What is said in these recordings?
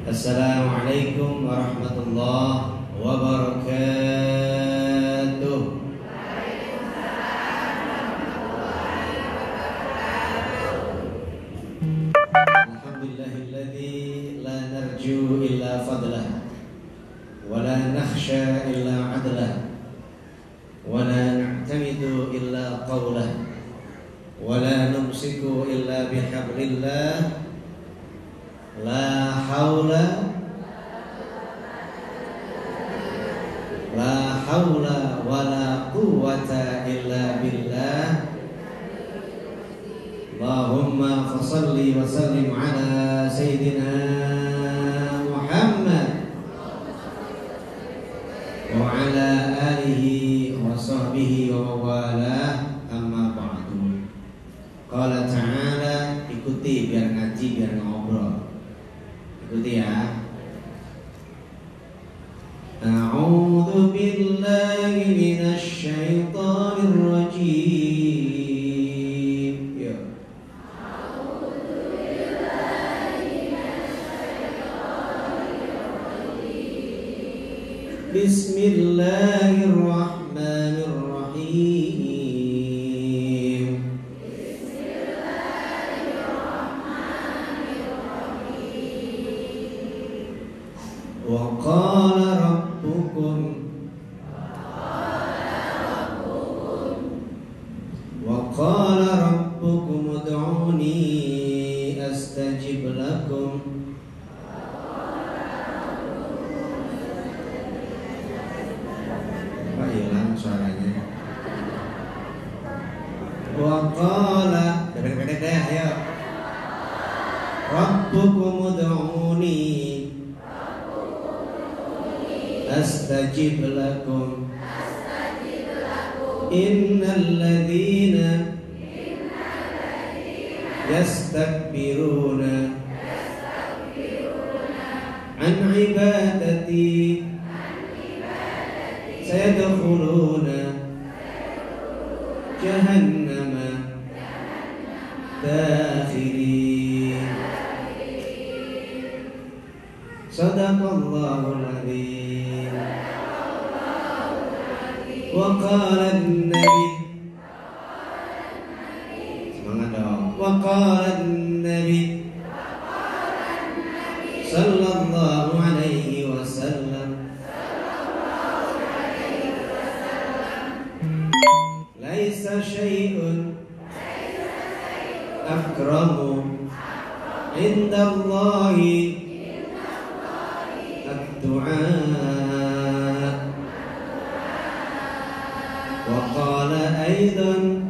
Assalamualaikum warahmatullahi wabarakatuh. Alhamdulillahilladzi la narju illa fadlah wa la nakhsha illa adlah wa la na'tamidu illa qawlah wa la numsiku illa bihablillah. La haula wa la quwwata illa billah. Allahumma fasalli wa sallim ala sayyidina Muhammad wa ala alihi wa sahbihi wa mawalah. Amma ba'du. Qala ta'ala, ikuti biar ngaji biar ngobrol. Ikuti ya. A'udzu billahi minasy syaithanir rajim. Ya. A'udzu billahi minasy syaithanir rajim. Bismillahirrahmanirrahim. Wa qala rabbukum ud'uni astajib lakum. Pak hilang suaranya. Wa qala, pendek-pendek deh, ayo. Rabbukum ud'uni astajib lakum. Innal ladzina yastakbiruna an ibadati sayadkhuluna jahannama dakhirin. Sadaqallahul azim. Wa qala an-nabi, semangat dong. Wa qala an-nabi sallallahu alaihi wasallam, laisa syai'un akramu indallahi ad-du'a. Wa qala aidan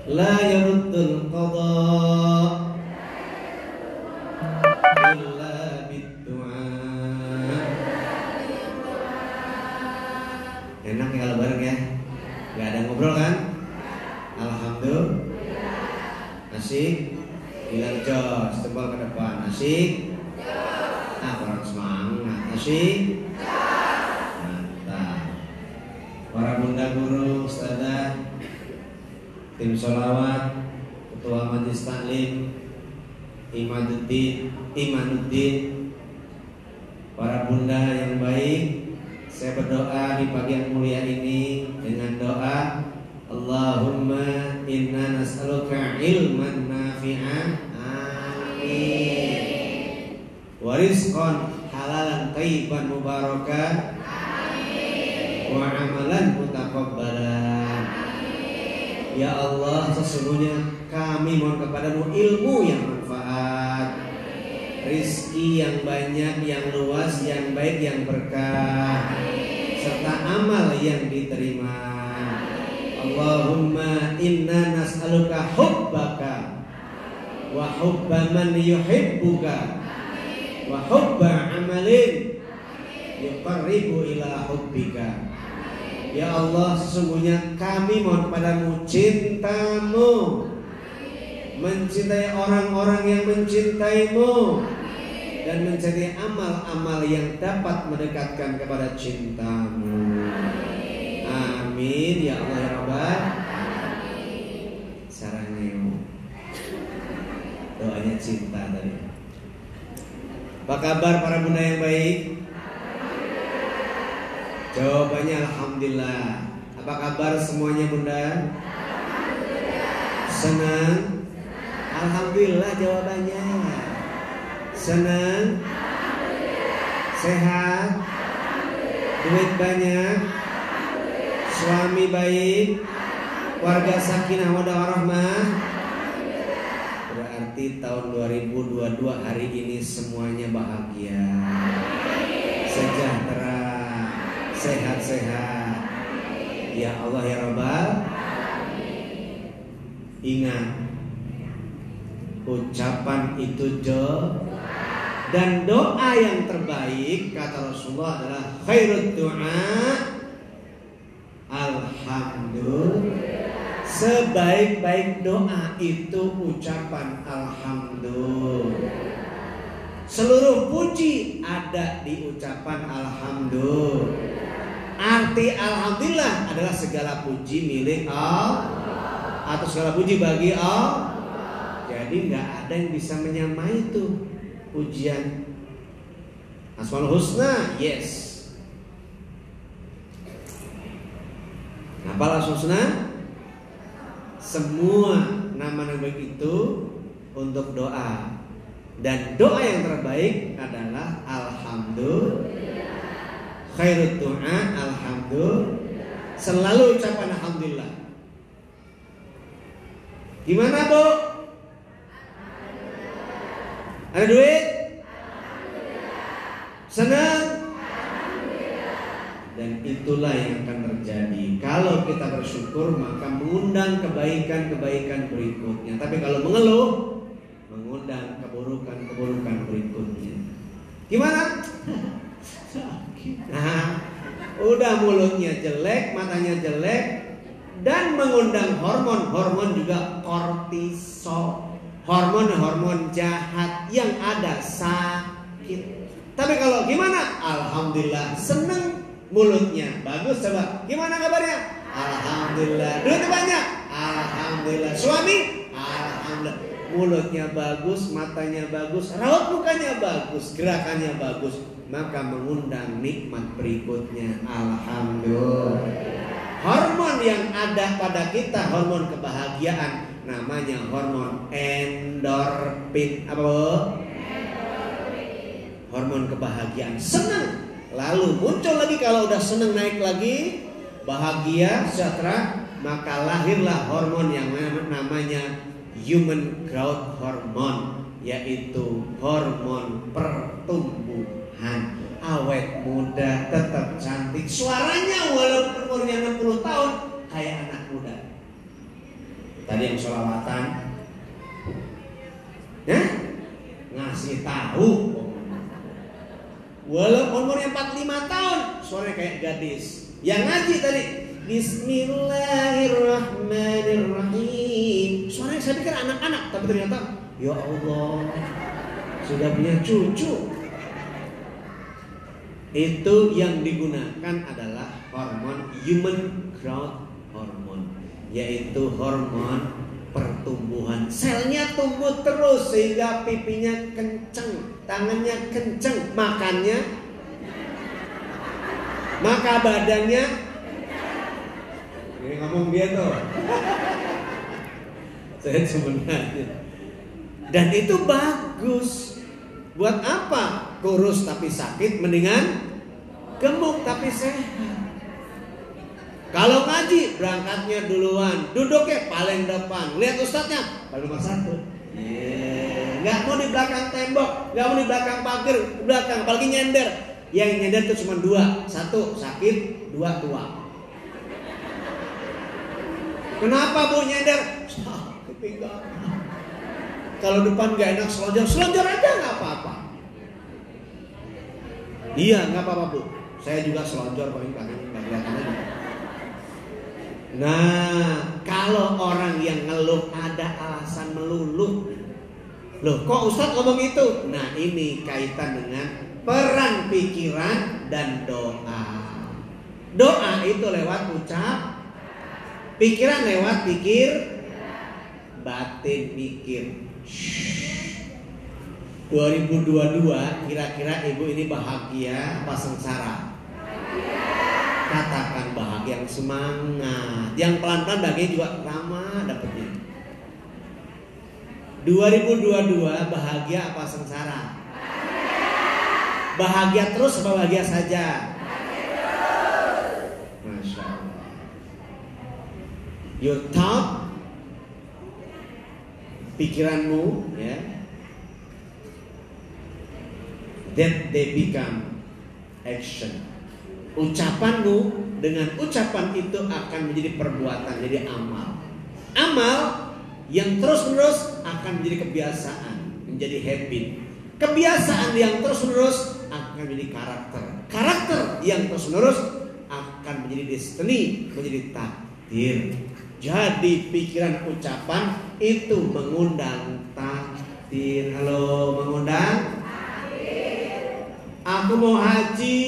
la yaruddul qada illa bid-du'a. Enak ya kalau bareng ya, gak ada ngobrol kan? Alhamdulillah. Asik, bilang jos, tembal ke depan. Asik, kurang semangat. Asik, para bunda guru, ustadzah, tim sholawat, ketua majelis taklim, Imanuddin, para bunda yang baik, saya berdoa di pagi yang mulia ini dengan doa Allahumma inna nas'aluka ilman nafi'an, amin, wa rizqan halalan thayyiban mubarakan, wa amalan mutaqabbalan. Ya Allah, sesungguhnya kami mohon kepadamu ilmu yang manfaat, rizki yang banyak, yang luas, yang baik, yang berkah, serta amal yang diterima. Allahumma inna nas'aluka hubbaka wa hubba man yuhibbuka wa hubba amalin yuqarribu ila hubbika. Ya Allah, sesungguhnya kami mohon kepadamu cintamu, mencintai orang-orang yang mencintaimu, dan mencari amal-amal yang dapat mendekatkan kepada cintamu. Amin ya Allah ya Rabbal. Sarangnya Doanya cinta tadi. Apa kabar para bunda yang baik? Jawabannya alhamdulillah. Apa kabar semuanya bunda? Senang? Alhamdulillah jawabannya. Senang? Sehat? Duit banyak? Suami baik? Warga sakinah mawaddah warahmah? Berarti tahun 2022 hari ini semuanya bahagia, sejahtera, sehat-sehat. Ya Allah ya Rabbal. Ingat, ucapan itu dan doa yang terbaik kata Rasulullah adalah khairud du'a alhamdulillah. Sebaik-baik doa itu ucapan alhamdulillah. Seluruh puji ada di ucapan alhamdulillah. Arti alhamdulillah adalah segala puji milik Allah atau segala puji bagi Allah. Jadi nggak ada yang bisa menyamai itu pujian. Asmaul Husna, yes. Apa Asmaul Husna? Semua nama-nama baik itu untuk doa. Dan doa yang terbaik adalah alhamdulillah. Khairut du'a alhamdulillah. Selalu ucapan alhamdulillah. Gimana Bu? Ada duit? Senang? Dan itulah yang akan terjadi. Kalau kita bersyukur maka mengundang kebaikan-kebaikan berikutnya. Tapi kalau mengeluh, mengundang keburukan-keburukan berikutnya. Gimana? Nah, udah mulutnya jelek, matanya jelek, dan mengundang hormon juga kortisol. Hormon jahat yang ada sakit. Tapi kalau gimana? Alhamdulillah, seneng. Mulutnya bagus, coba gimana kabarnya? Alhamdulillah. Duitnya banyak? Alhamdulillah. Suami? Alhamdulillah. Mulutnya bagus, matanya bagus, raut mukanya bagus, gerakannya bagus, maka mengundang nikmat berikutnya. Alhamdulillah. Hormon yang ada pada kita, hormon kebahagiaan, namanya hormon endorfin. Apa? Hormon kebahagiaan, senang. Lalu muncul lagi kalau udah seneng naik lagi, bahagia, sejahtera, maka lahirlah hormon yang namanya human growth hormone, yaitu hormon pertumbuhan. Awet muda, tetap cantik, suaranya walaupun umurnya 60 tahun kayak anak muda. Tadi yang sholawatan, ngasih tahu. Walaupun umurnya 45 tahun, suaranya kayak gadis. Yang ngaji tadi, Bismillahirrahmanirrahim. Suaranya saya pikir anak-anak, tapi ternyata, ya Allah, sudah punya cucu. Itu yang digunakan adalah hormon human growth hormone, yaitu hormon pertumbuhan. Selnya tumbuh terus sehingga pipinya kenceng, tangannya kenceng, makannya, maka badannya. Ini ngomong dia tuh. Saya sebenarnya. Dan itu bagus. Buat apa? Kurus tapi sakit, mendingan gemuk tapi sehat. Kalau ngaji, berangkatnya duluan, duduknya paling depan, lihat ustadznya paling nomor 1. Nggak mau di belakang tembok, nggak mau di belakang pagar, belakang, apalagi nyender. Yang nyender itu cuma 2, 1 sakit, 2 tua. Kenapa Bu nyender? Sakit pinggang. Kalau depan nggak enak selonjor aja nggak apa-apa. Iya nggak apa-apa Bu. Saya juga selonjor paling kangen nggak kelihatan aja. Nah, kalau orang yang ngeluh ada alasan meluluh. Loh, kok Ustadz ngomong itu? Nah, ini kaitan dengan peran pikiran dan doa. Doa itu lewat ucap, pikiran lewat pikir, batin mikir. 2022 kira-kira ibu ini bahagia apa sengsara? Katakan bahagia, yang semangat. Yang pelan-pelan bahagia juga lama dapetnya. 2022 bahagia apa sengsara? Bahagia terus apa bahagia saja? Masya Allah. Your thought, pikiranmu, ya, that they become action. Ucapanmu dengan ucapan itu akan menjadi perbuatan, jadi amal. Amal yang terus-menerus akan menjadi kebiasaan, menjadi habit. Kebiasaan yang terus-menerus akan menjadi karakter. Karakter yang terus-menerus akan menjadi destiny, menjadi takdir. Jadi pikiran ucapan itu mengundang takdir. Halo, mengundang takdir. Aku mau haji,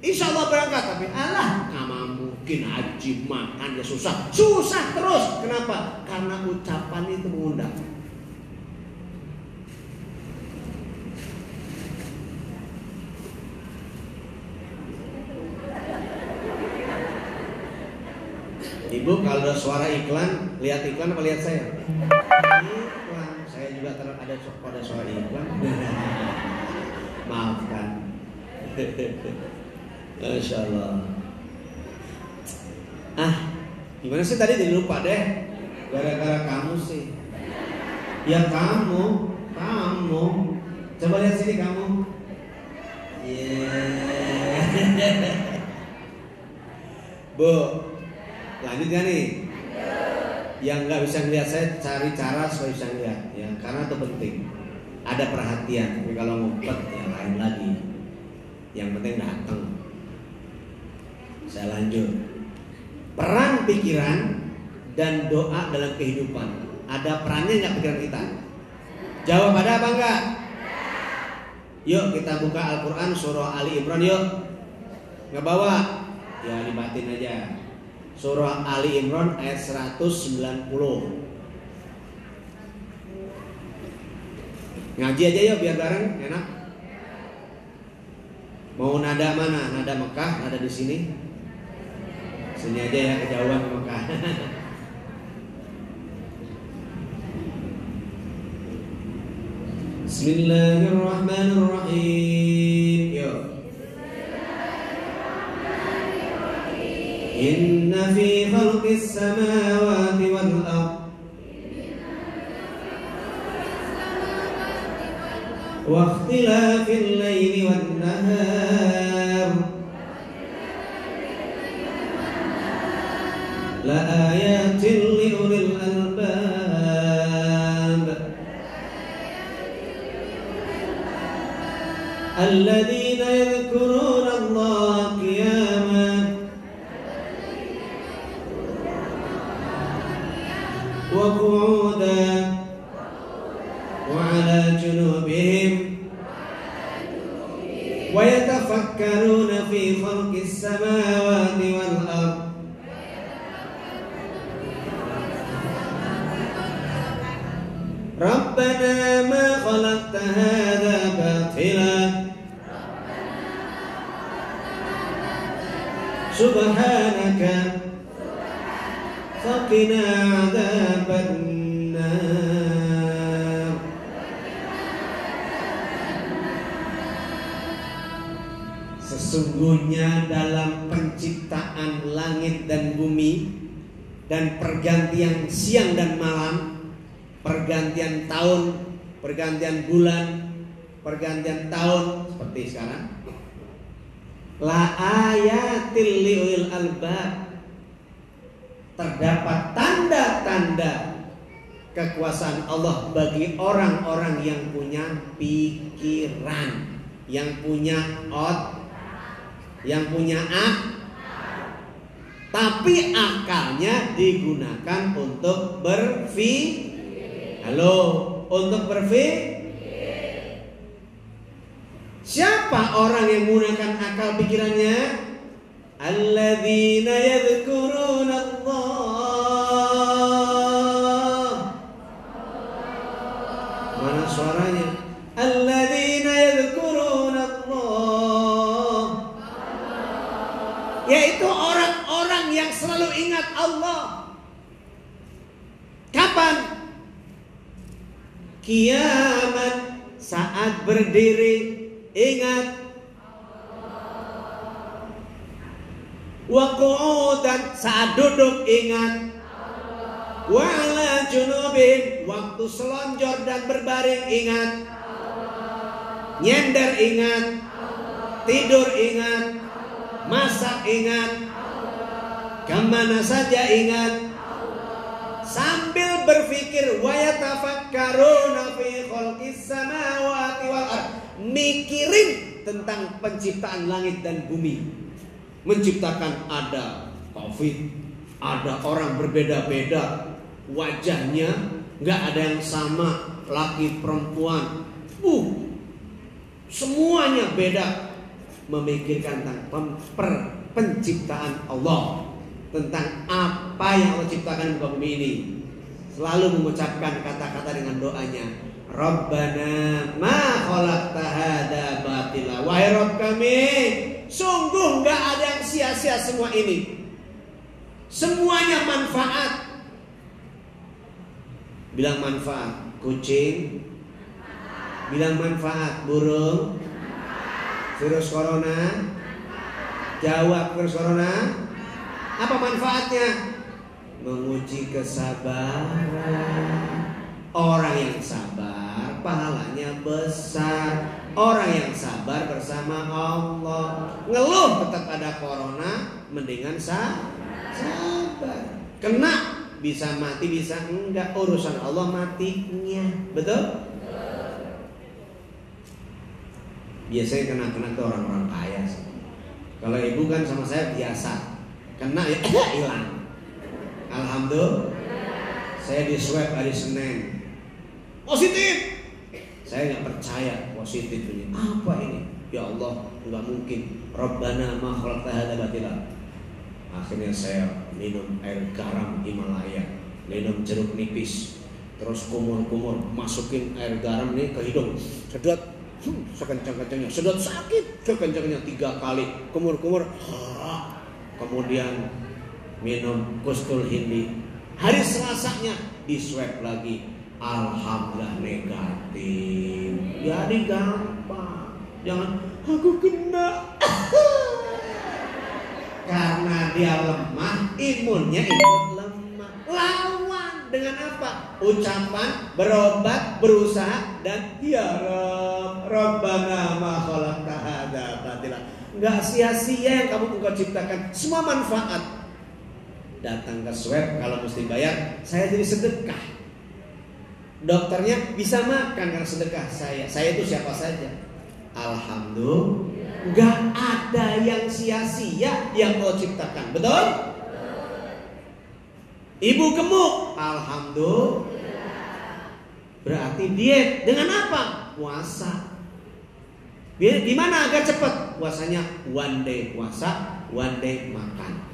insya Allah berangkat, tapi alah nggak mungkin haji, makan ya susah terus. Kenapa? Karena ucapan itu mengundang. Ibu kalau ada suara iklan, lihat iklan apa lihat saya? Iklan. Saya juga ada pada suara iklan. Maafkan. Masya Allah. Gimana sih tadi jadi lupa deh. Gara-gara kamu sih. Ya kamu. Coba lihat sini kamu. Bu, lanjut gak nih? Yang nggak bisa ngeliat saya cari cara supaya bisa ngeliat, ya, karena itu penting. Ada perhatian. Tapi kalau ngumpet ya lain lagi. Yang penting datang. Saya lanjut. Peran pikiran dan doa dalam kehidupan. Ada perannya nggak pikiran kita? Jawab ada apa enggak? Yuk kita buka Al-Quran surah Ali Imran yuk. Nggak bawa? Ya dibatin aja. Surah Ali Imran ayat 190. Ngaji aja yuk biar bareng, enak. Mau nada mana? Nada Mekah, nada di sini. Sini aja ya, kejauhan ke Mekah. Bismillahirrahmanirrahim. Yuk. Inna fi khalqis samawati wal ardh wa ikhtilafil laili wan nahar la ayatin li ulil albab alladhina yadhkuruna Allah qiyaman wa qu'udan wa 'ala junubihim wa yatafakkaruna fi khalqis samawati wal ardh Rabbana ma khalaqta hadha batila subhanaka faqina 'adzabannar. Sesungguhnya dalam penciptaan langit dan bumi dan pergantian siang dan malam, pergantian tahun, pergantian bulan, pergantian tahun seperti sekarang, la ayatil liul albab, terdapat tanda-tanda kekuasaan Allah bagi orang-orang yang punya pikiran, yang punya yang punya tapi akalnya digunakan untuk berpikir. Halo, untuk berpikir. Siapa orang yang menggunakan akal pikirannya? Alladzina yadhkuruna Allah. Mana suaranya? alladzina yadhkuruna Allah, yaitu orang-orang yang selalu ingat Allah. Kapan? Kiamat, saat berdiri ingat. Wa qu'udan, saat duduk ingat. Wa ala junubin, waktu selonjor dan berbaring ingat. Nyender ingat. Tidur ingat. Masak ingat. Kemana saja ingat. Sambil berpikir, wa yatafakkaruna fi khalqis samawati wal ardh, mikirin tentang penciptaan langit dan bumi. Menciptakan ada COVID, ada orang berbeda-beda wajahnya, nggak ada yang sama, laki perempuan, semuanya beda. Memikirkan tentang penciptaan Allah, tentang apa yang Allah ciptakan di muka bumi ini. Selalu mengucapkan kata-kata dengan doanya, Rabbana ma khalaqta hadza batila. Wahai Rabb kami, sungguh gak ada yang sia-sia semua ini. Semuanya manfaat. Bilang manfaat kucing, bilang manfaat burung, virus corona. Jawab virus corona. Apa manfaatnya? Menguji kesabaran. Orang yang sabar pahalanya besar. Orang yang sabar bersama Allah. Ngeluh tetap ada corona, mendingan sabar. Kena bisa mati, bisa enggak, urusan Allah matinya. Betul? Biasanya kena ke orang-orang kaya. Kalau ibu kan sama saya biasa, kena ya hilang. Alhamdulillah. Saya di swab hari Senin, positif. Saya nggak percaya positif ini. Apa ini? Ya Allah, nggak mungkin. Rabbana ma khalaqta hadza batila. Akhirnya saya minum air garam Himalaya, minum jeruk nipis, terus kumur-kumur, masukin air garam nih ke hidung, sedot sekencang-kencangnya, sedot sakit sekencangnya 3 kali, kumur-kumur, kemudian minum Kustul Hindi. Hari Selasanya di swab lagi, alhamdulillah negatif. Jadi gampang, jangan aku kena. Karena dia lemah, imunnya ikut lemah. Lawan dengan apa? Ucapan, berobat, berusaha, dan ya Rabb, Rabbana ma khalaqta hadza batila. Enggak sia-sia yang kamu engkau ciptakan, semua manfaat. Datang ke swab, kalau mesti bayar, saya jadi sedekah. Dokternya bisa makan karena sedekah saya. Saya itu siapa saja. Alhamdulillah. Gak ada yang sia-sia yang Allah ciptakan. Betul? Ibu gemuk, alhamdulillah. Berarti diet. Dengan apa? Puasa. Gimana agar cepat? Puasanya one day puasa, one day makan.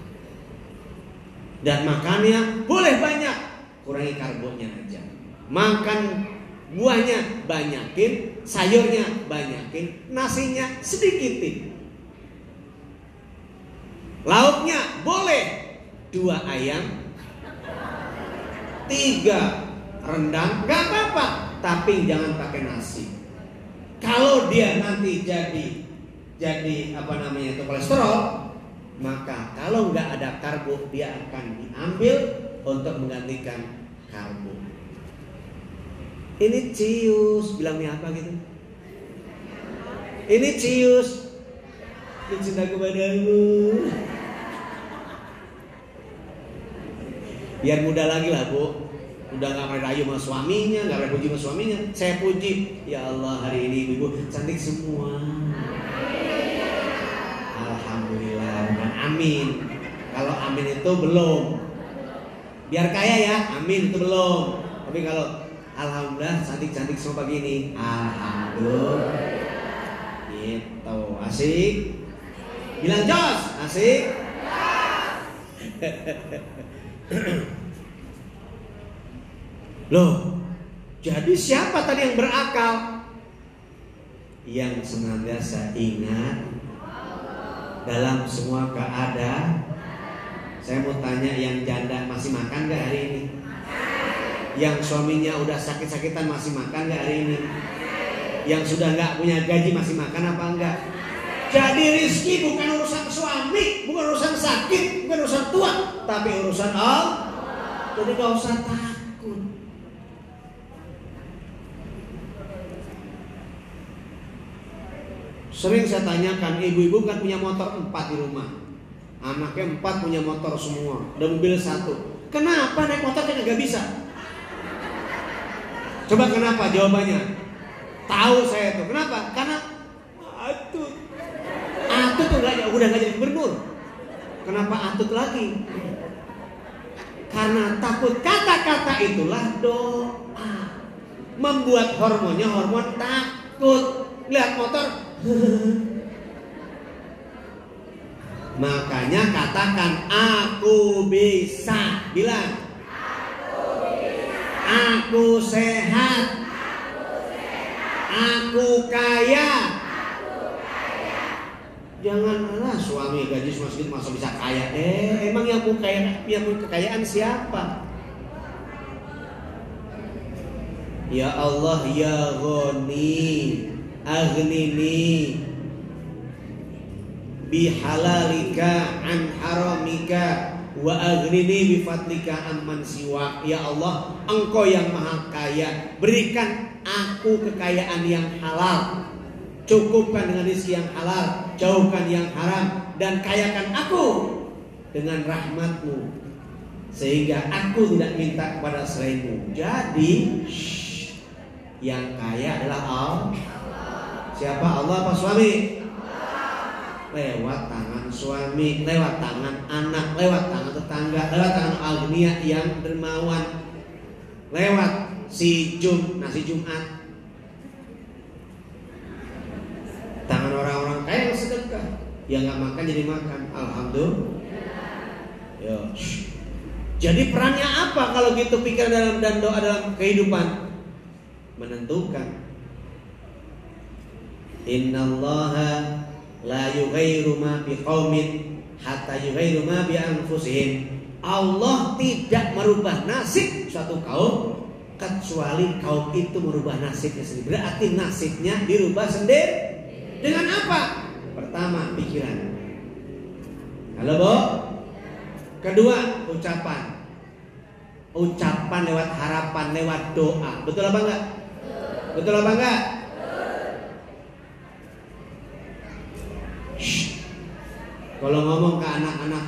Dan makannya boleh banyak, kurangi karbonya aja. Makan buahnya banyakin, sayurnya banyakin, nasinya sedikitin. Lauknya boleh 2 ayam, 3 rendang, gak apa-apa, tapi jangan pakai nasi. Kalau dia nanti jadi apa namanya itu kolesterol, maka kalau nggak ada karbo dia akan diambil untuk menggantikan karbo. Ini cius, bilangnya apa gitu? Ini cius, cintaku padamu. Biar muda lagi lah bu. Udah gak pernah rayu sama suaminya, gak pernah puji sama suaminya. Saya puji, ya Allah hari ini ibu cantik semua. Alhamdulillah, bukan amin. Kalau amin itu belum. Biar kaya ya, amin itu belum. Tapi kalau alhamdulillah cantik-cantik semua pagi ini, alhamdulillah. Gitu, asik. Bilang jos, asik. Loh, jadi siapa tadi yang berakal? yang senantiasa ingat dalam semua keadaan. Saya mau tanya, yang janda masih makan gak hari ini? Yang suaminya udah sakit-sakitan masih makan gak hari ini? Yang sudah gak punya gaji masih makan apa enggak? Jadi rezeki bukan urusan suami, bukan urusan sakit, bukan urusan tua, tapi urusan Allah. Jadi gak usah takut. Sering saya tanyakan, ibu-ibu kan punya motor 4 di rumah, anaknya 4 punya motor semua, dan mobil 1. Kenapa naik motor gak bisa? Coba kenapa jawabannya? Tahu saya tuh. Kenapa? Karena atut. Atut tuh udah gak jadi gubernur. Kenapa atut lagi? Karena takut. Kata-kata itulah doa. Membuat hormonnya hormon takut. Lihat motor. Makanya katakan aku bisa. Bilang aku sehat. Aku kaya. Janganlah suami gaji cuma segitu masa bisa kaya. Emang yang punya kekayaan siapa? Ya Allah ya Ghani aghnini bihalalika an haramika wa aghnini bifadlika amman siwa. Ya Allah, Engkau yang maha kaya, berikan aku kekayaan yang halal, cukupkan dengan rezeki yang halal, jauhkan yang haram, dan kayakan aku dengan rahmat-Mu sehingga aku tidak minta kepada selain-Mu. Jadi yang kaya adalah Allah. Siapa? Allah apa suami? Lewat tangan suami, lewat tangan anak, lewat tangan tetangga, lewat tangan agnia yang dermawan, lewat si nasi Jumat, tangan orang-orang kaya yang sedekah, yang nggak makan jadi makan. Alhamdulillah. Yo. Jadi perannya apa kalau gitu pikiran dalam dan doa dalam kehidupan? Menentukan. Innallaha la yughayyiru ma biqaumin hatta yughayyiru ma bi anfusihim. Allah tidak merubah nasib suatu kaum kecuali kaum itu merubah nasibnya sendiri. Berarti nasibnya dirubah sendiri. Dengan apa? Pertama, pikiran. Halo, Bo? Kedua, ucapan. Ucapan lewat harapan, lewat doa. Betul apa enggak? Betul apa enggak? Kalau ngomong ke anak-anak,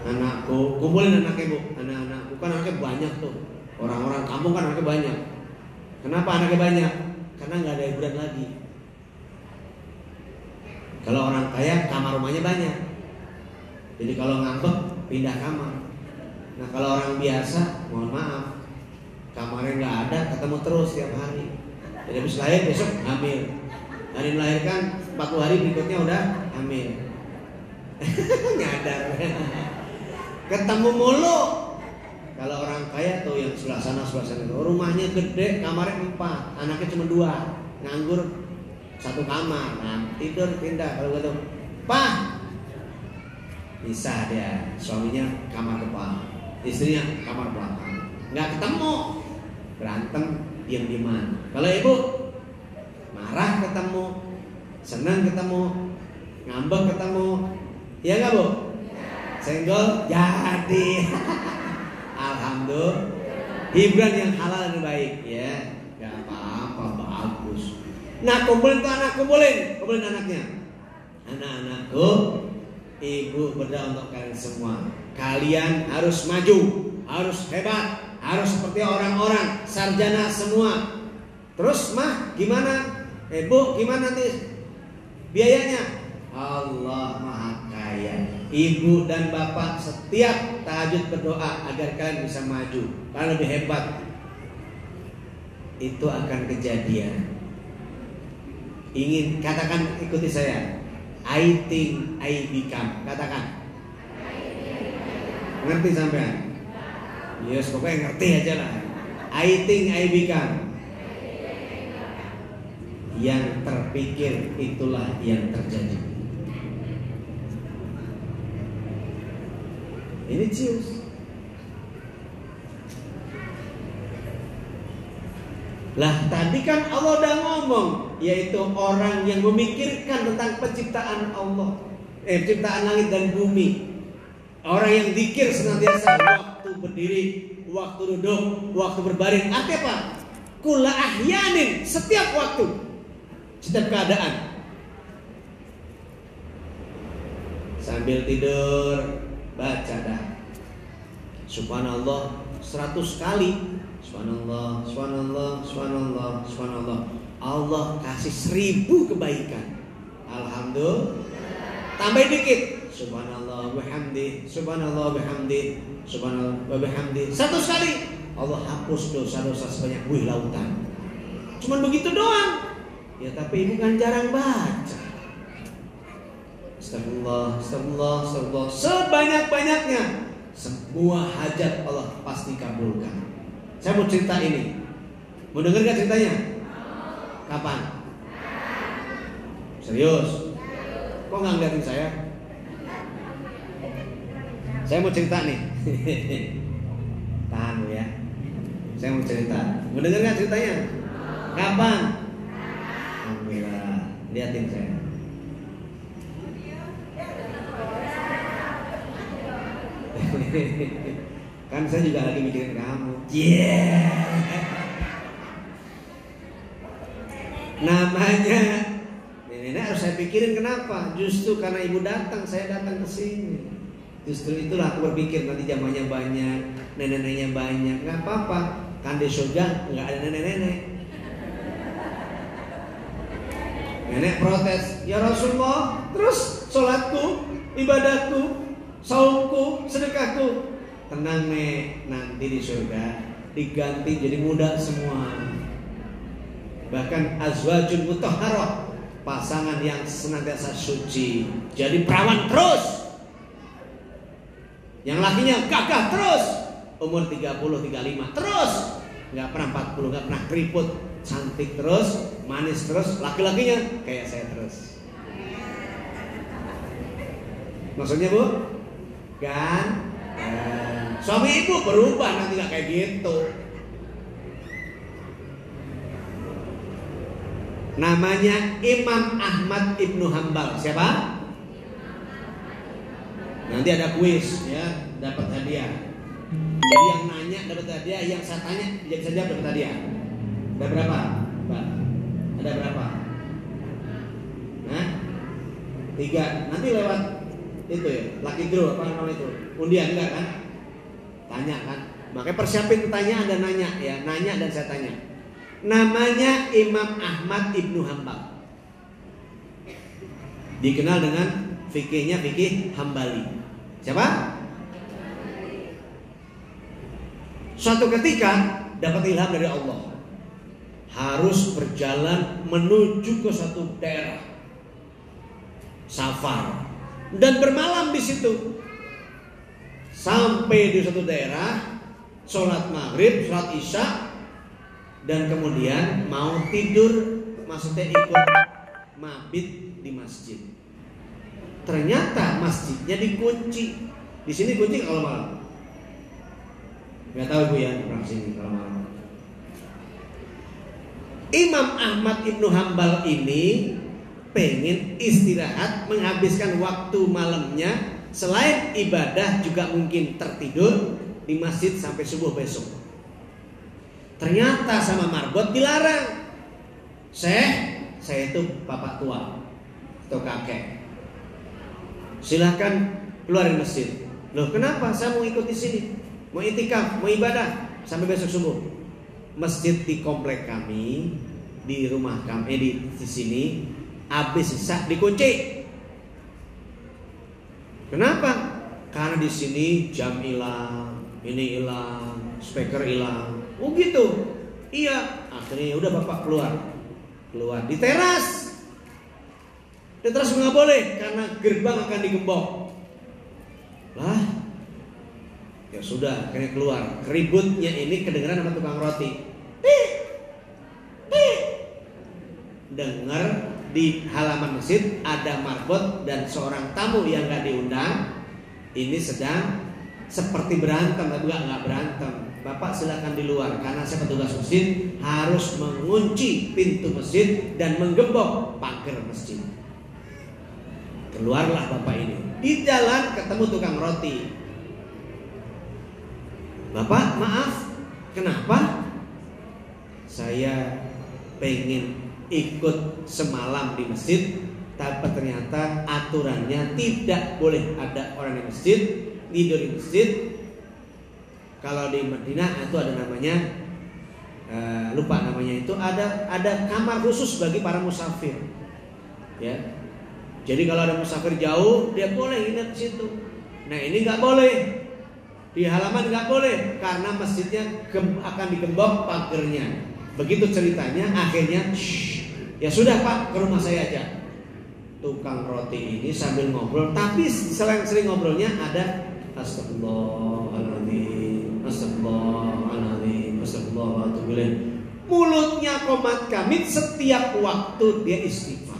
anakku, kumpulin anaknya Bu, anak-anakku kan anaknya banyak tuh. Orang-orang kampung kan anaknya banyak. Kenapa anaknya banyak? Karena nggak ada hiburan lagi. Kalau orang kaya kamar rumahnya banyak, jadi kalau ngambek pindah kamar. Nah kalau orang biasa, mohon maaf, kamarnya nggak ada, ketemu terus tiap hari. Jadi habis lahir besok hamil. Hari melahirkan 40 hari berikutnya udah hamil. Nyadar. Ketemu mulu. Kalau orang kaya tuh yang sebelah sana tuh, rumahnya gede, kamarnya 4, anaknya cuma 2, nganggur 1 kamar. Nah, tidur pindah kalau gitu. Pak, bisa dia, suaminya kamar depan, istrinya kamar belakang. Nggak ketemu, berantem diam-diaman. Kalau ibu marah ketemu, senang ketemu, ngambek ketemu, iya nggak Bu? Senggol jadi. Alhamdulillah. Hiburan yang halal dan baik ya, nggak apa-apa, bagus. Nah kumpulin tuh anak, kumpulin anaknya. Anak-anakku, ibu berdoa untuk kalian semua. Kalian harus maju, harus hebat, harus seperti orang-orang sarjana semua. Terus mah gimana? Bu gimana nanti biayanya? Allah maha kaya. Ibu dan bapak setiap tahajud berdoa agar kalian bisa maju, kalian lebih hebat. Itu akan kejadian. Ingin katakan, ikuti saya. I think I become. Katakan. Ngerti sampean? Yes, pokoknya ngerti aja lah. I think I become. yang terpikir itulah yang terjadi. Ini cius. Lah tadi kan Allah udah ngomong, yaitu orang yang memikirkan tentang penciptaan Allah, penciptaan langit dan bumi. Orang yang zikir senantiasa waktu berdiri, waktu duduk, waktu berbaring. Artinya apa? Kula ahyanin, setiap waktu, setiap keadaan. Sambil tidur baca dah Subhanallah 100 kali. Subhanallah, subhanallah, subhanallah, subhanallah. Allah kasih 1000 kebaikan. Alhamdulillah. Tambah dikit. Subhanallah bihamdi, subhanallah bihamdi, subhanallah bihamdi. 100 kali. Allah hapus dosa-dosa sebanyak buih lautan. Cuman begitu doang. Ya tapi ibu kan jarang baca. Astagfirullah, astagfirullah, astagfirullah. Sebanyak-banyaknya. Semua hajat Allah pasti kabulkan. Saya mau cerita ini. Mau denger gak ceritanya? Kapan? Serius? Kok gak ngeliatin saya? Saya mau cerita nih. Tahan ya. Saya mau cerita. Mau denger gak ceritanya? Kapan? Alhamdulillah. Liatin saya. Kan saya juga lagi mikirin kamu. Namanya nenek harus saya pikirin kenapa? Justru karena ibu datang, saya datang ke sini. Justru itulah aku berpikir nanti zamannya banyak, nenek-neneknya banyak, nggak apa-apa. Kan di surga nggak ada nenek-nenek. Nenek protes, ya Rasulullah, terus sholatku, ibadahku, saumku, sedekahku. Tenang nek, nanti di surga diganti jadi muda semua. Bahkan azwajun mutahharah, pasangan yang senantiasa suci, jadi perawan terus. Yang lakinya gagah terus, umur 30-35 terus, nggak pernah 40, nggak pernah keriput, cantik terus, manis terus, laki-lakinya kayak saya terus. Maksudnya bu? Kan? Suami ibu berubah nanti gak kayak gitu. Namanya Imam Ahmad Ibnu Hambal. Siapa? Nanti ada kuis ya, dapat hadiah. Jadi yang nanya dapat hadiah, yang saya tanya bisa jawab dapat hadiah. Ada berapa? Mbak? Ada berapa? Nah, 3. Nanti lewat itu ya, lucky draw apa namanya itu? Undian enggak kan? Tanya kan? Makanya persiapin pertanyaan dan nanya ya, nanya dan saya tanya. Namanya Imam Ahmad Ibnu Hambal. Dikenal dengan fikihnya fikih Hambali. Siapa? Suatu ketika dapat ilham dari Allah, harus berjalan menuju ke suatu daerah, safar, dan bermalam di situ. Sampai di suatu daerah, sholat maghrib, sholat isya, dan kemudian mau tidur, maksudnya ikut mabit di masjid. Ternyata masjidnya dikunci. Di sini kunci kalau malam. Gak tahu bu ya, orang sini kalau malam. Imam Ahmad Ibnu Hambal ini pengen istirahat, menghabiskan waktu malamnya. Selain ibadah juga mungkin tertidur di masjid sampai subuh besok. Ternyata sama marbot dilarang. Saya itu bapak tua atau kakek. Silahkan keluar dari masjid. Loh kenapa? Saya mau ikut di sini, mau itikaf, mau ibadah sampai besok subuh. Masjid di komplek kami, di rumah kami, di sini habis isya dikunci. Kenapa? Karena di sini jam hilang, ini hilang, speaker hilang. Oh gitu. Iya. Akhirnya udah bapak keluar di teras. Di teras nggak boleh karena gerbang akan digembok. Lah, ya sudah, akhirnya keluar. Ributnya ini kedengeran sama tukang roti. dengar di halaman masjid ada marbot dan seorang tamu yang nggak diundang ini sedang seperti berantem, tapi nggak berantem. Bapak silakan di luar karena saya petugas masjid harus mengunci pintu masjid dan menggembok pagar masjid. Keluarlah bapak ini. Di jalan ketemu tukang roti. Bapak maaf, kenapa? Saya pengen ikut semalam di masjid, tapi ternyata aturannya tidak boleh ada orang di masjid, tidur di masjid. Kalau di Madinah itu ada namanya lupa namanya, itu ada kamar khusus bagi para musafir. Ya. Jadi kalau ada musafir jauh dia boleh nginep di situ. Nah ini nggak boleh, di halaman nggak boleh karena masjidnya akan digembok pagernya. Begitu ceritanya, akhirnya ya sudah Pak, ke rumah saya aja. Tukang roti ini sambil ngobrol, tapi sering ngobrolnya ada astagfirullahaladzim, astagfirullahaladzim, astagfirullahaladzim. Mulutnya komat kamit, setiap waktu dia istighfar.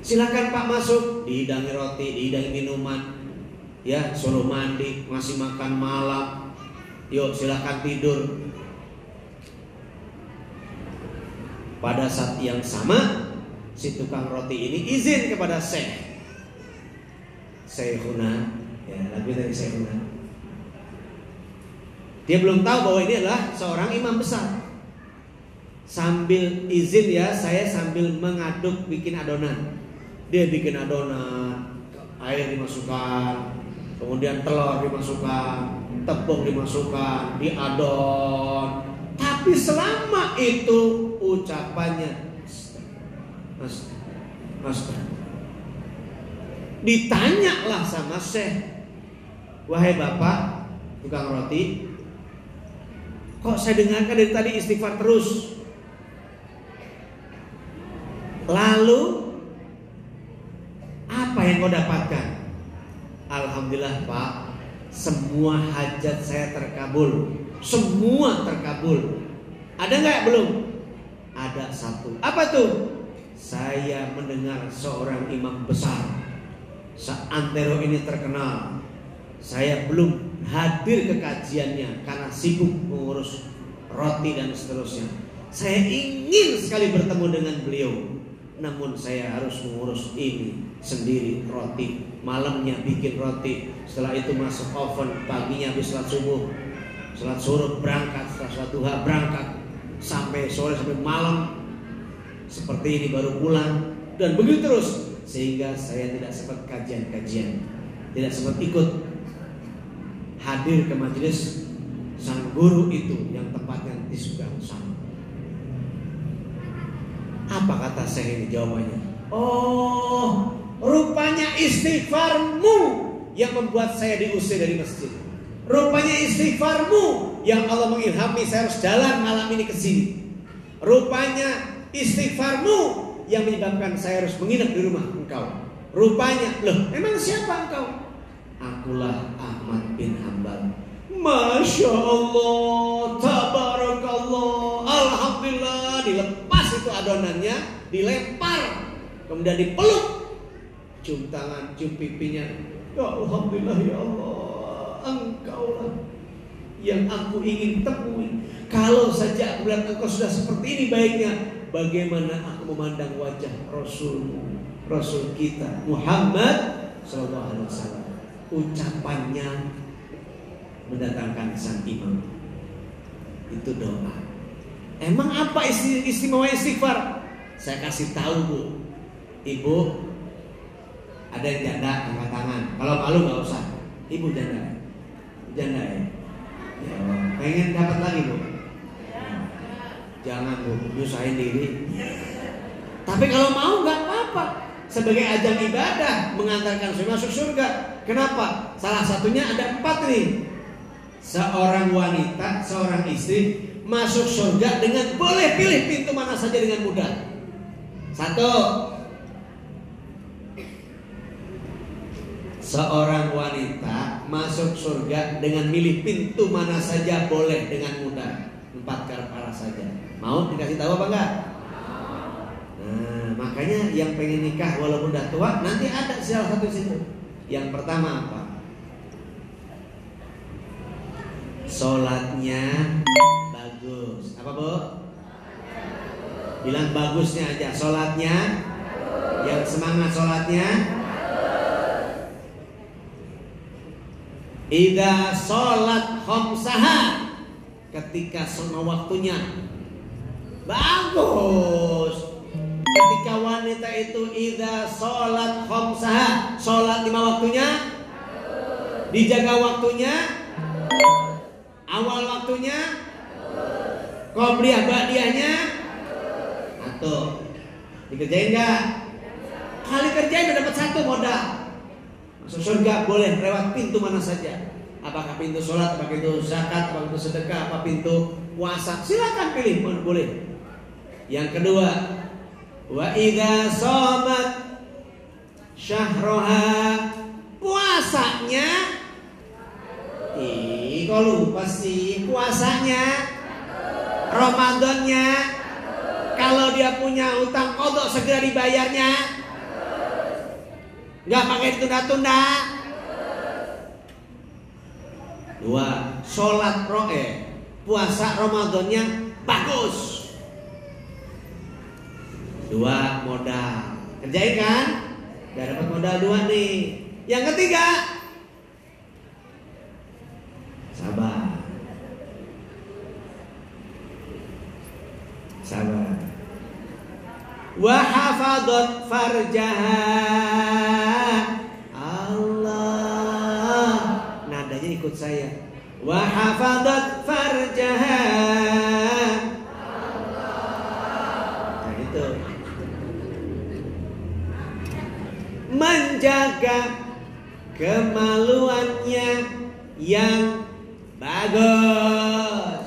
Silakan Pak masuk, dihidangi roti, dihidangi minuman, ya suruh mandi, ngasih makan malam. Yuk silakan tidur. Pada saat yang sama si tukang roti ini izin kepada Syekhuna, ya lagu dari Syekhuna. Dia belum tahu bahwa ini adalah seorang imam besar. Sambil izin ya, saya sambil mengaduk bikin adonan. Dia bikin adonan, air dimasukkan, kemudian telur dimasukkan, tepung dimasukkan, diadon. Tapi selama itu ucapannya ditanyalah sama Syekh, wahai bapak tukang roti, kok saya dengarkan dari tadi istighfar terus? Lalu apa yang kau dapatkan? Alhamdulillah Pak, semua hajat saya terkabul. Semua terkabul. Ada nggak? Belum. Ada satu. Apa tuh? Saya mendengar seorang imam besar seantero ini terkenal. Saya belum hadir ke kajiannya karena sibuk mengurus roti dan seterusnya. Saya ingin sekali bertemu dengan beliau, namun saya harus mengurus ini sendiri, roti. Malamnya bikin roti, setelah itu masuk oven, paginya habis sholat subuh, sholat suruh berangkat, setelah sholat duha berangkat, sampai sore sampai malam seperti ini baru pulang, dan begitu terus, sehingga saya tidak sempat kajian-kajian, tidak sempat ikut hadir ke majelis sang guru itu yang tempatnya di Sugeng. Apa kata saya ini jawabannya? Oh, rupanya istighfarmu yang membuat saya diusir dari masjid. Rupanya istighfarmu yang Allah mengilhami saya harus jalan malam ini ke sini. Rupanya istighfarmu yang menyebabkan saya harus menginap di rumah engkau. Rupanya, loh, emang siapa engkau? Akulah Ahmad bin Hanbal. Masya Allah, tabarakallah, alhamdulillah. Dilepas itu adonannya, dilempar, kemudian dipeluk, cium tangan, cium pipinya. Ya alhamdulillah ya Allah, engkaulah yang aku ingin temui. Kalau saja aku melihat engkau sudah seperti ini baiknya, bagaimana aku memandang wajah Rasul kita Muhammad sallallahu alaihi wasallam. Ucapannya mendatangkan sang imam. Itu doa. Emang apa istimewa istighfar? Saya kasih tahu Bu. Ibu, ada yang janda angkat tangan. Kalau malu nggak usah. Ibu janda, janda ya. Ya, pengen dapat lagi Bu. Jangan Bu, nyusahin diri. Tapi kalau mau nggak apa-apa. Sebagai ajang ibadah mengantarkan saya masuk surga. Kenapa? Salah satunya ada 4 nih. Seorang wanita, seorang istri masuk surga dengan boleh pilih pintu mana saja dengan mudah. 1. Seorang wanita masuk surga dengan milih pintu mana saja boleh dengan mudah. 4 perkara saja. Mau dikasih tahu apa enggak? Nah, makanya yang pengen nikah walaupun udah tua, nanti ada salah satu situ. Yang pertama apa? Sholatnya bagus. Apa Bu? Bilang bagusnya aja. Sholatnya yang semangat sholatnya. Idza sholat khamsaha, ketika semua waktunya bagus. Ketika wanita itu idza sholat khamsaha, sholat 5 waktunya, dijaga waktunya, awal waktunya, qobliyah ba'diyahnya, atau dikerjain nggak? Kali kerjain udah dapat 1 modal. Masuk surga boleh lewat pintu mana saja. Apakah pintu sholat, apakah pintu zakat, apakah pintu sedekah, apa pintu puasa, silakan pilih, boleh. Yang kedua, wa idza shamat syahroha, puasanya. Kok lupa sih puasanya? Ramadannya, kalau dia punya utang kodok segera dibayarnya. Nggak pakai ditunda-tunda. 2, sholat puasa Ramadannya bagus. 2, modal. Kerjain kan? Udah dapat modal 2 nih. Yang ketiga, sabar. Sabar. Wa hafadhat farjaha. Allah, nadanya ikut saya. Wa hafadhat farjaha. Nah itu, menjaga kemaluannya yang bagus,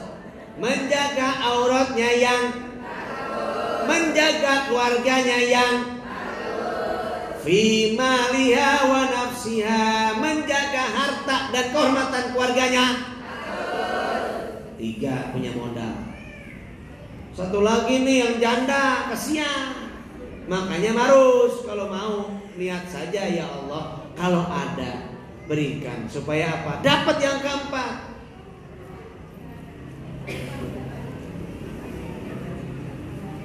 menjaga auratnya yang bagus, menjaga keluarganya yang fi maliha wa nafsiha, menjaga harta dan kehormatan keluarganya. 3, punya modal. 1 lagi nih yang janda, kasihan. Makanya harus kalau mau niat saja, ya Allah, kalau ada berikan, supaya apa? Dapat yang keempat.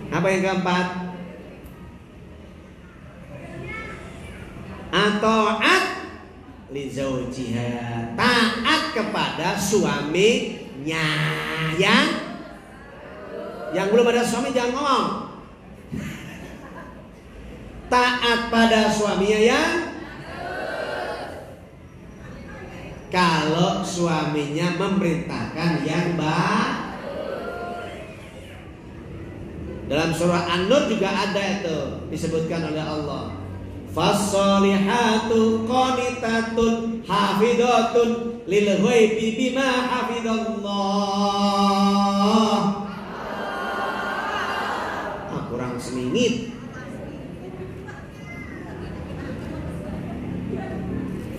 Apa yang keempat? Ataat li zaujiha, taat kepada suaminya. Yang belum ada suami jangan ngomong. Taat pada suaminya yang, kalau suaminya memerintahkan yang baik. Dalam surah An-Nur juga ada itu disebutkan oleh Allah. Fassolihatu qanitatun hafidhatun lil ghaibi bima hafidallah. Kurang semingit.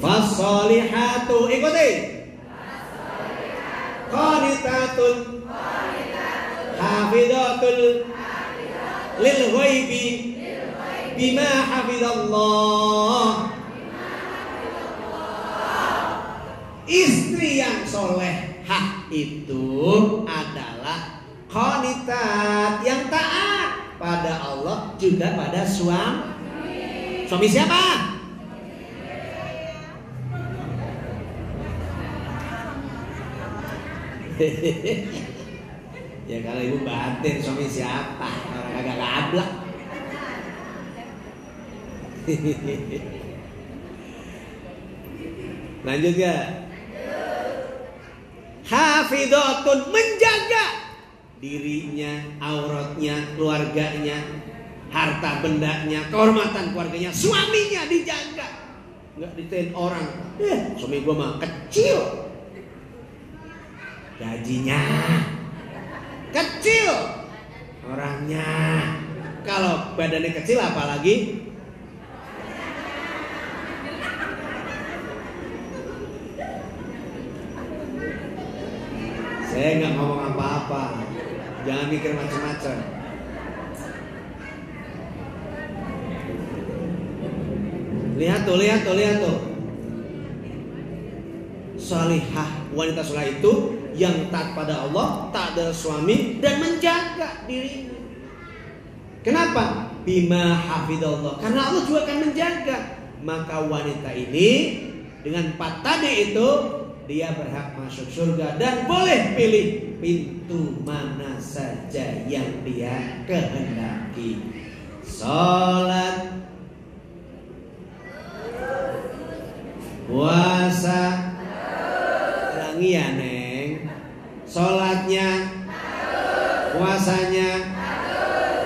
Fassolihatu, ikuti. Qanitatun hafidhatul lil ghaibi bima hafidallah. Istri yang solehah itu adalah qanitat, yang taat pada Allah juga pada suami. Suami siapa? Ya kalau ibu batin, suami siapa? Orang agak gablak. Lanjut ya. Hafidhatun, menjaga dirinya, auratnya, keluarganya, harta bendanya, kehormatan keluarganya, suaminya dijaga. Enggak ditain orang. Suami gua mah kecil, gajinya kecil, orangnya. Kalau badannya kecil apalagi Saya nggak ngomong apa-apa. Jangan mikir macam-macam. Lihat tuh. Salihah, wanita salihah itu yang taat pada Allah, taat pada suami dan menjaga dirinya. Kenapa? Bima hafidallah. Karena Allah juga akan menjaga. Maka wanita ini dengan 4 tadi itu dia berhak masuk surga dan boleh pilih pintu mana saja yang dia kehendaki. Salat, puasa, ulangi ya Neng. Salatnya, puasanya,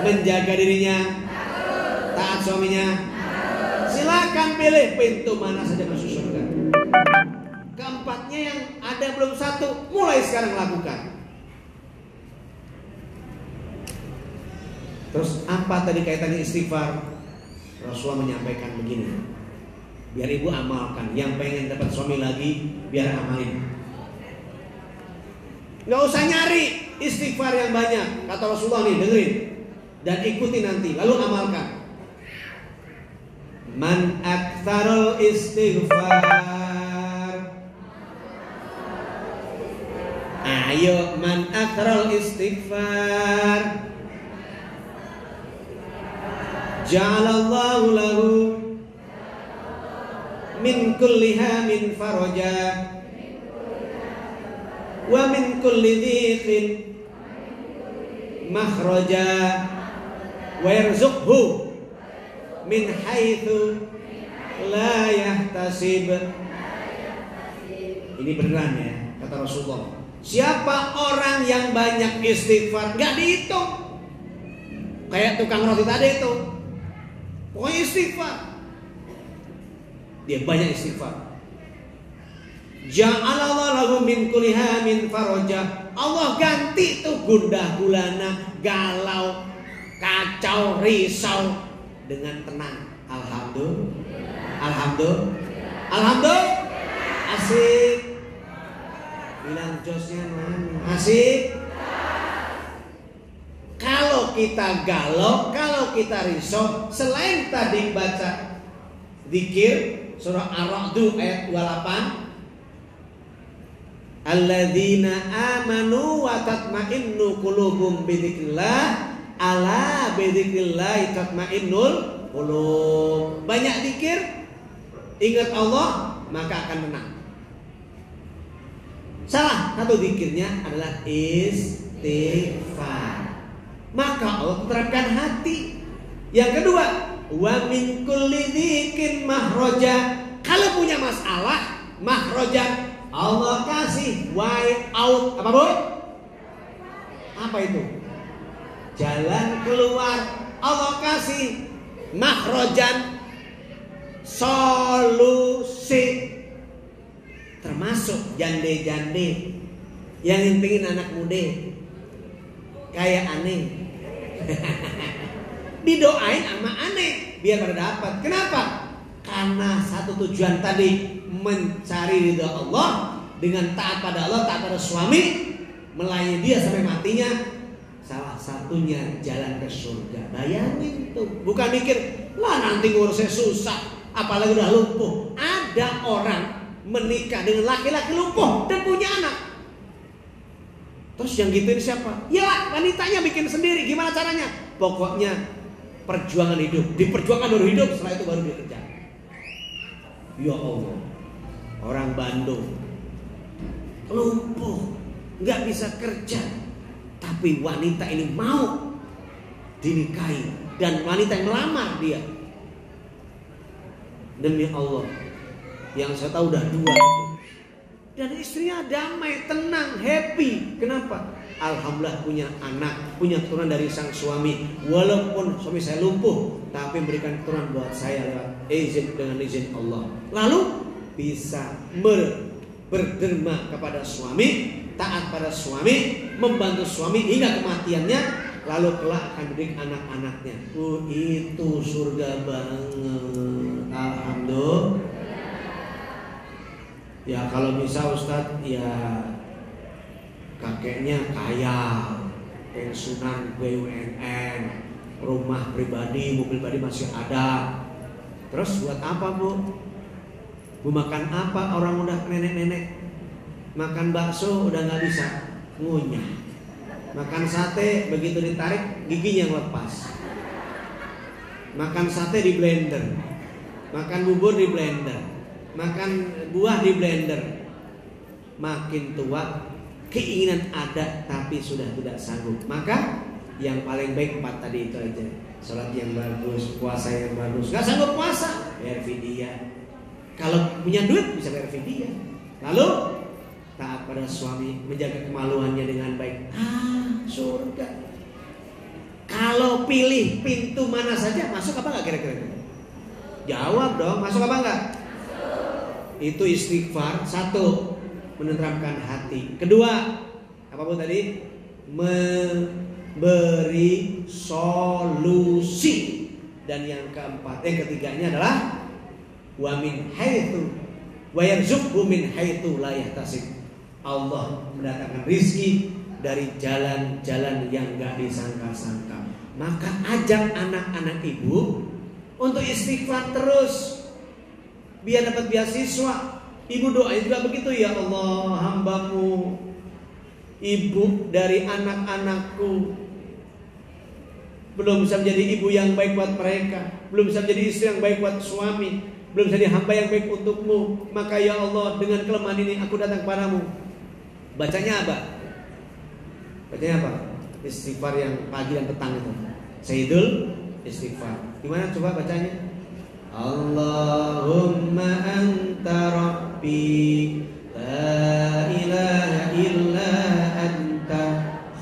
menjaga dirinya, taat suaminya. Silakan pilih pintu mana saja masuk surga. Keempatnya yang ada belum satu, mulai sekarang lakukan. Terus apa tadi kaitannya istighfar? Rasulullah menyampaikan begini, biar ibu amalkan. Yang pengen dapat suami lagi, biar amalin. Gak usah nyari istighfar yang banyak. Kata Rasulullah nih, dengerin dan ikuti nanti, lalu amalkan. Man aktsarul istighfar. Ayo, man aktsarul istighfar. Ja'alallahu lahu min kulli hamin faraja wa min kulli dhiqin makhraja wa yarzuqhu min haitsu la yahtasib. Ini beneran ya, kata Rasulullah. Siapa orang yang banyak istighfar, gak dihitung. Kayak tukang roti tadi itu, pokoknya istighfar. Dia banyak istighfar. Ja'alallahu lahu min kulli hamin faraja. Allah ganti tuh gundah gulana, galau, kacau, risau dengan tenang. Alhamdulillah. Asik. Bilang josnya mana? Asik. Kalau kita galau, kalau kita risau, selain tadi baca zikir surah Ar-Ra'd ayat 28, alladzina amanu wa tatma'innu qulubuhum bidzikrillah, ala bidzikrillah tatma'innul qulub. Banyak zikir, ingat Allah, maka akan tenang. Salah satu zikirnya adalah istighfar. Maka Allah terapkan hati. Yang kedua, wa min kulli dzikin mahroja. Kalau punya masalah, mahroja, Allah kasih way out. Apa bu? Apa itu? Jalan keluar. Allah kasih mahrojan, solusi. Termasuk jande-jande yang ingin anak muda kayak aneh. Didoain sama aneh biar pada dapat. Kenapa? Karena satu tujuan tadi, mencari ridha Allah dengan taat pada Allah, taat pada suami, melayani dia sampai matinya. Salah satunya jalan ke surga. Bayangin tuh, bukan mikir lah nanti ngurusnya susah, apalagi udah lumpuh. Ada orang menikah dengan laki-laki lumpuh dan punya anak. Terus yang gituin siapa? Ya wanitanya bikin sendiri. Gimana caranya? Pokoknya perjuangan hidup. Diperjuangkan baru hidup, setelah itu baru dia kerja. Ya Allah, orang Bandung lumpuh, gak bisa kerja, tapi wanita ini mau dinikahi dan wanita yang melamar dia. Demi Allah, yang saya tahu udah 2 dan istrinya damai, tenang, happy. Kenapa? Alhamdulillah punya anak, punya keturunan dari sang suami. Walaupun suami saya lumpuh, tapi memberikan keturunan buat saya lewat izin, dengan izin Allah. Lalu bisa berderma kepada suami, taat pada suami, membantu suami hingga kematiannya. Lalu kelak akan didik anak-anaknya. Itu surga banget. Alhamdulillah. Ya kalau bisa Ustadz, ya kakeknya kaya, pensiunan BUMN, rumah pribadi, mobil pribadi masih ada. Terus buat apa Bu? Bu makan apa? Orang udah nenek-nenek makan bakso udah nggak bisa ngunyah. Makan sate begitu ditarik giginya yang lepas. Makan sate di blender, makan bubur di blender, makan buah di blender. Makin tua keinginan ada tapi sudah tidak sanggup. Maka yang paling baik 4 tadi itu aja. Sholat yang bagus, puasa yang bagus. Gak sanggup puasa, bayar fidyah. Kalau punya duit bisa bayar fidyah. Lalu taat pada suami, menjaga kemaluannya dengan baik. Surga. Kalau pilih pintu mana saja, masuk apa enggak kira-kira? Jawab dong, masuk apa enggak? Itu istighfar. 1, menenteramkan hati. 2, apa pun tadi? Memberi solusi. Dan yang keempat, ketiganya adalah wa min haitsu wa yarzuqhu min haitsu la yahtasib. Allah mendatangkan rizki dari jalan-jalan yang gak disangka-sangka. Maka ajak anak-anak ibu untuk istighfar terus biar dapat beasiswa. Ibu doain juga begitu, ya Allah, hambamu ibu dari anak-anakku belum bisa menjadi ibu yang baik buat mereka, belum bisa menjadi istri yang baik buat suami, belum bisa jadi hamba yang baik untukmu. Maka ya Allah, dengan kelemahan ini aku datang kepadamu. Bacanya apa? Bacanya apa? Istighfar yang pagi dan petang itu, Sayyidul Istighfar. Gimana coba bacanya? Allahumma anta rabbi la ilaha illa anta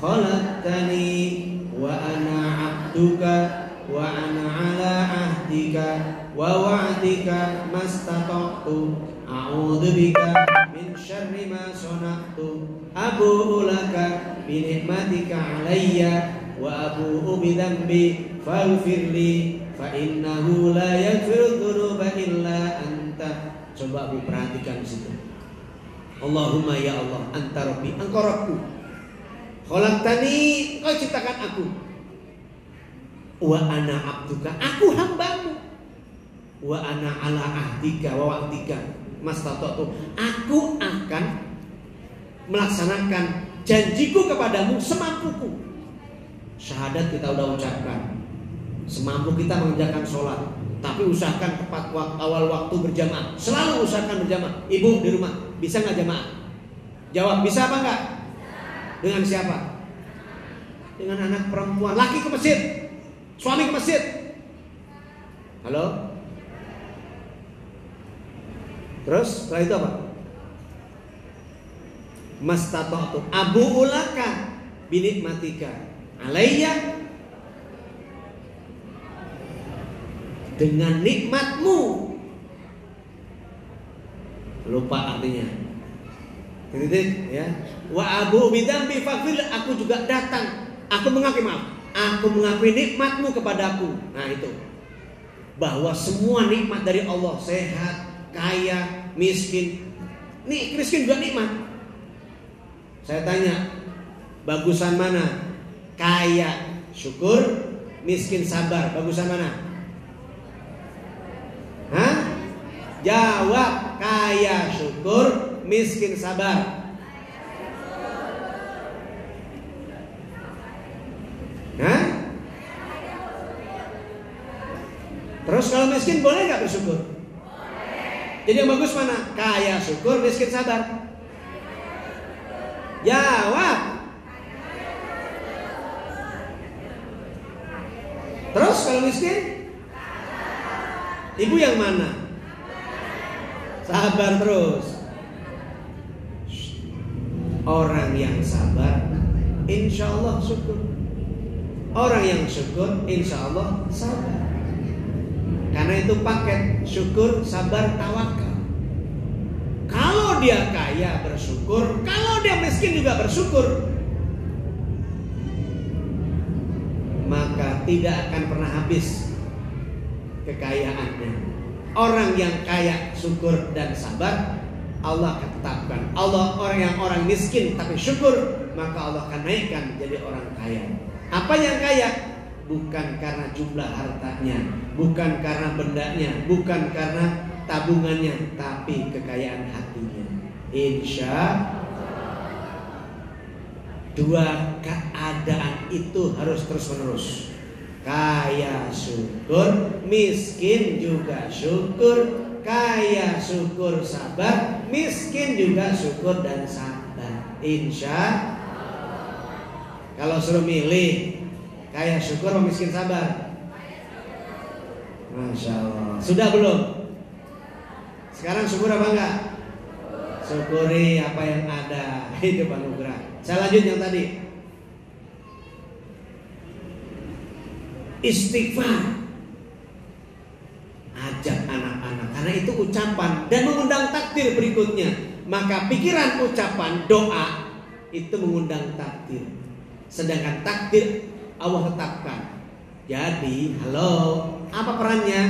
khalaqtani wa ana abduka wa ana ala ahdika wa wa'dika mastata'tu a'udzu bika min syarri ma sana'tu abu'u laka bi ni'matika 'alayya wa abu'u bi dhanbi faghfirli fa innahu la yaghfiru dzunuba illa anta. Coba Bu perhatikan di situ. Allahumma ya Allah, anta rabbi, engkau Rabbku. Khalaqtani, engkau ciptakan aku. Wa ana abduka, aku hambamu. Wa ana ala ahdika wa wa'dika mastata'tu, aku akan melaksanakan janjiku kepadamu semampuku. Syahadat kita udah ucapkan, semampu kita mengerjakan sholat, tapi usahakan tepat awal waktu berjamaah. Selalu usahakan berjamaah. Ibu di rumah bisa nggak jamaah? Jawab, bisa apa enggak? Dengan siapa? Dengan anak perempuan. Laki ke masjid, suami ke masjid. Halo? Terus setelah itu apa? Mastata'tu abu ulaka binikmatika alayya, dengan nikmatmu. Lupa artinya. Titik ya. Wa abu bidambi faghfir, aku juga datang. Aku mengakui maaf. Aku mengakui nikmatmu kepadaku. Nah itu. Bahwa semua nikmat dari Allah, sehat, kaya, miskin. Nih miskin juga nikmat. Saya tanya, bagusan mana? Kaya syukur, miskin sabar. Bagusan mana? Hah? Jawab, kaya syukur, miskin sabar. Hah? Terus kalau miskin boleh gak bersyukur? Jadi yang bagus mana? Kaya syukur, miskin sabar. Jawab. Terus kalau miskin? Ibu yang mana? Sabar terus. Orang yang sabar insya Allah syukur. Orang yang syukur insya Allah sabar. Karena itu paket syukur, sabar, tawakal. Kalau dia kaya bersyukur, kalau dia miskin juga bersyukur, maka tidak akan pernah habis kekayaannya. Orang yang kaya syukur dan sabar Allah akan tetapkan. Allah orang miskin tapi syukur, maka Allah akan naikkan jadi orang kaya. Apa yang kaya? Bukan karena jumlah hartanya, bukan karena bendanya, bukan karena tabungannya, tapi kekayaan hatinya. Insya dua keadaan itu harus terus menerus. Kaya syukur, miskin juga syukur. Kaya syukur sabar, miskin juga syukur dan sabar. Insya kalau suruh milih kaya syukur atau miskin sabar? Masya Allah. Sudah belum? Sekarang syukur apa enggak? Syukuri apa yang ada. Hidup anugerah. Saya lanjut yang tadi. Istighfar. Ajak anak-anak, karena itu ucapan dan mengundang takdir berikutnya. Maka pikiran, ucapan, doa itu mengundang takdir. Sedangkan takdir Allah tetapkan. Jadi, halo, apa perannya?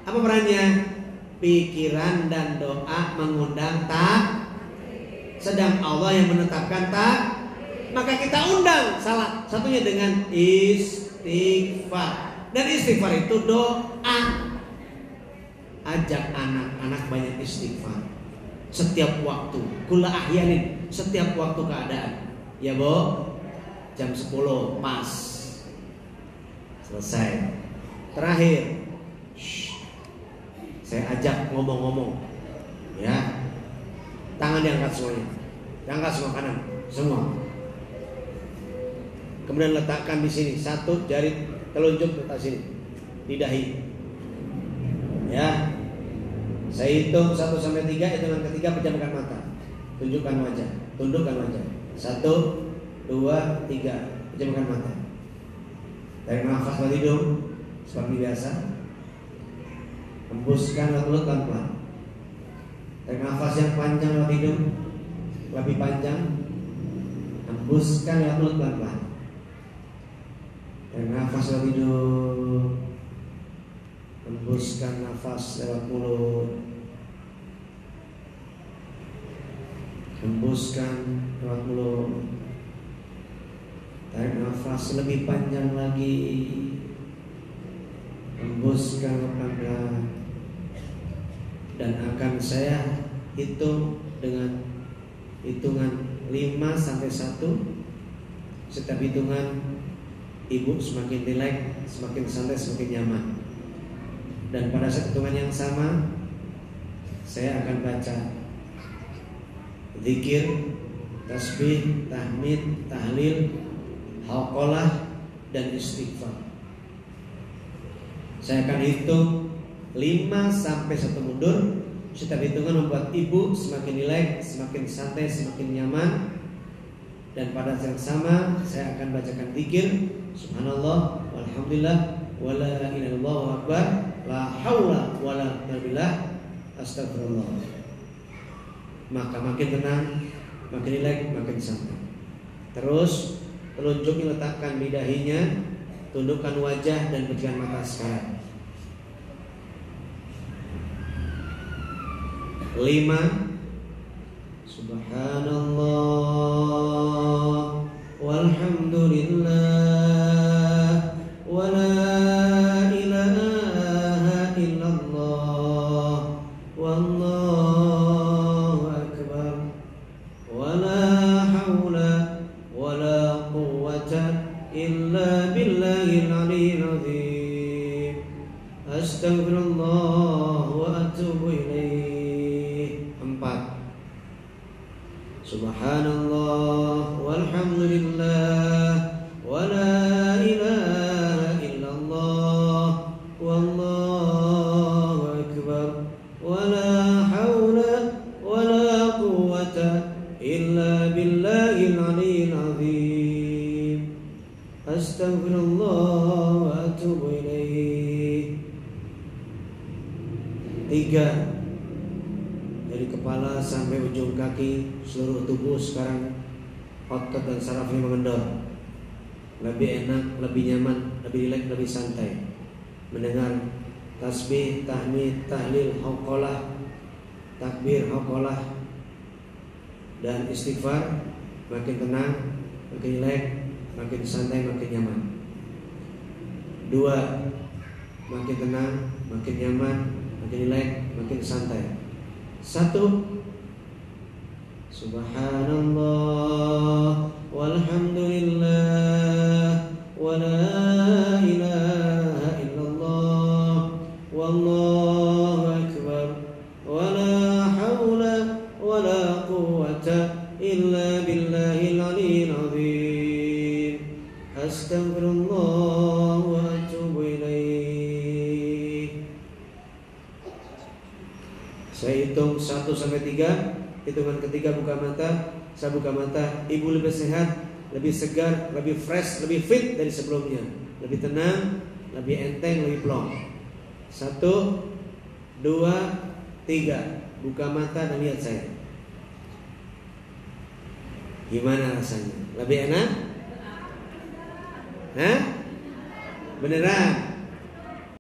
Apa perannya? Pikiran dan doa mengundang takdir. Sedang Allah yang menetapkan takdir. Maka kita undang salah satunya dengan istighfar. Dan istighfar itu doa. Ajak anak-anak banyak istighfar setiap waktu. Kula ahyanin, setiap waktu keadaan. Ya Bo, jam 10 pas selesai. Terakhir, saya ajak ngomong-ngomong. Ya, tangan diangkat semuanya. Diangkat semua kanan, semua. Kemudian letakkan di sini satu jari telunjuk letak sini di dahi. Ya, saya hitung 1 sampai 3. Hitungan ketiga pejamkan mata, tunjukkan wajah, tundukkan wajah. 1, 2, 3, pejamkan mata. Tarik nafas lewat hidung seperti biasa. Hembuskan lewat mulut pelan-pelan. Tarik nafas yang panjang lewat hidung, lebih panjang. Hembuskan lewat mulut pelan-pelan. Tarik nafas lewat hidung, hembuskan nafas lewat mulut. Hembuskan lewat mulut. Tarik nafas lebih panjang lagi. Hembuskan pelan-pelan. Dan akan saya hitung dengan hitungan 5 sampai 1. Setiap hitungan ibu semakin rileks, semakin santai, semakin nyaman. Dan pada saat hitungan yang sama, saya akan baca zikir, tasbih, tahmid, tahlil, hauqalah, dan istighfar. Saya akan hitung 5 sampai 1 mundur. Setiap hitungan membuat ibu semakin rileks, semakin santai, semakin nyaman. Dan pada saat yang sama, saya akan bacakan zikir, subhanallah, walhamdulillah, wala ilaha illallah, wa akbar, la haula wala quwwata illa billah, astagfirullah. Maka makin tenang, makin rileks, makin santai. Terus telunjuknya letakkan di dahinya, tundukkan wajah dan pejamkan mata sekarang. 5. Subhanallah, walhamdulillah, wa la ilaha illallah, wallahu akbar, wa la hawla wa la quwwata illa billahil aliyyil azim. Astaghfirullah wa atubu ilaih. 4. Subhanallah, walhamdulillah, wa la ilaha illallah, wallahu akbar, wa la hawla wa la quwwata illa billahil aliyyil azim. Astaghfirullah wa atubu ilaih. 3. Dari kepala sampai ujung kaki, seluruh tubuh sekarang otot dan sarafnya mengendor. Lebih enak, lebih nyaman, lebih rileks, lebih santai mendengar tasbih, tahmid, tahlil, hauqalah, takbir, haqalah, dan istighfar, makin tenang, makin rileks, makin santai, makin nyaman. 2, makin tenang, makin nyaman, makin rileks, makin santai. 1, subhanallah walhamdulillah wa la ilaha illallah wallahu akbar wa la hawla wa la quwwata illa billahil aliyyil azim. Astaghfirullah wa atubu ilaih. Saya hitung 1 sampai 3. Hitungan ketiga buka mata. Saya buka mata, ibu lebih sehat, lebih segar, lebih fresh, lebih fit dari sebelumnya. Lebih tenang, lebih enteng, lebih plong. 1, 2, 3. Buka mata dan lihat saya. Gimana rasanya? Lebih enak? Hah? Beneran?